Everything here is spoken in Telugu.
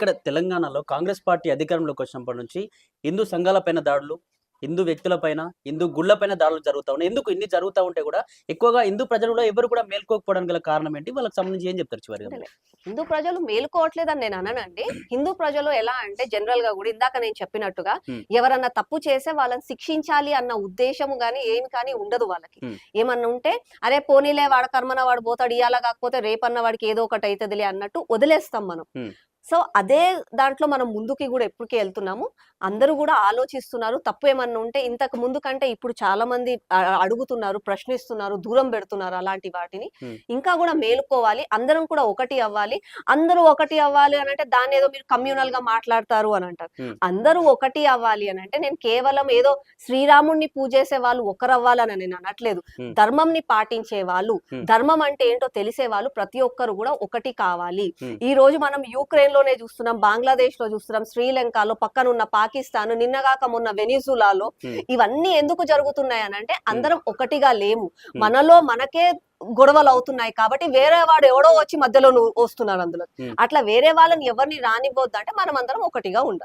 ఇక్కడ తెలంగాణలో కాంగ్రెస్ పార్టీ అధికారంలోకి వచ్చినప్పటి నుంచి హిందూ సంఘాలపైన దాడులు, హిందూ వ్యక్తులపైన, హిందూ గుళ్ళపైన దాడులు జరుగుతా ఉన్నాయి. ఎందుకు ఇన్ని జరుగుతా ఉంటే కూడా ఎక్కువగా హిందూ ప్రజలు కూడా ఎవరు కూడా మేల్కోకపోవడానికి గల కారణం ఏంటి? వాళ్ళకి సంబంధించి ఏం చెప్తారు చివరిగా అంటే మీరు? హిందూ ప్రజలు మేలుకోవట్లేదని నేను అననండి. హిందూ ప్రజలు ఎలా అంటే జనరల్ గా కూడా ఇందాక నేను చెప్పినట్టుగా హ్మ్. ఎవరన్నా తప్పు చేస్తే వాళ్ళని శిక్షించాలి అన్న ఉద్దేశము గాని ఏమి కానీ ఉండదు వాళ్ళకి. హ్మ్. ఏమన్నా ఉంటే అరే పోనీలే వాడ కర్మన వాడు పోతాడు, ఇయాల కాకపోతే రేపన్న వాడికి ఏదో ఒకటి అయితదిలే అన్నట్టు వదిలేస్తాం మనం. హ్మ్. సో అదే దాంట్లో మనం ముందుకి కూడా ఎప్పటికి వెళ్తున్నాము. అందరూ కూడా ఆలోచిస్తున్నారు. తప్పు ఏమన్నా ఉంటే ఇంతకు ముందు కంటే ఇప్పుడు చాలా మంది అడుగుతున్నారు, ప్రశ్నిస్తున్నారు, దూరం పెడుతున్నారు అలాంటి వాటిని. హ్మ్. ఇంకా కూడా మేలుకోవాలి. అందరం కూడా ఒకటి అవ్వాలి. అందరూ ఒకటి అవ్వాలి అనంటే దాన్ని ఏదో మీరు కమ్యూనల్ గా మాట్లాడతారు అని అంటారు. హ్మ్. అందరూ ఒకటి అవ్వాలి అనంటే నేను కేవలం ఏదో శ్రీరాముడిని పూజేసే వాళ్ళు ఒకరవ్వాలని నేను అనట్లేదు. హ్మ్. ధర్మంని పాటించే వాళ్ళు, హ్మ్. ధర్మం అంటే ఏంటో తెలిసే వాళ్ళు ప్రతి ఒక్కరు కూడా ఒకటి కావాలి. హ్మ్. ఈ రోజు మనం యుక్రెయిన్ లోనే చూస్తున్నాం, బంగ్లాదేశ్ లో చూస్తున్నాం, శ్రీలంకలో, పక్కనున్న పాకిస్తాన్, నిన్నగాక మొన్న వెనిజులాలో. హ్మ్. ఇవన్నీ ఎందుకు జరుగుతున్నాయి అనంటే హ్మ్. అందరం ఒకటిగా లేము. హ్మ్. మనలో మనకే గొడవలు అవుతున్నాయి కాబట్టి వేరే వాడు ఎవడో వచ్చి మధ్యలో వస్తున్నాడు అందులో. హ్మ్. అట్లా వేరే వాళ్ళని ఎవరిని రానివ్వద్దు అంటే మనం అందరం ఒకటిగా ఉండాలి.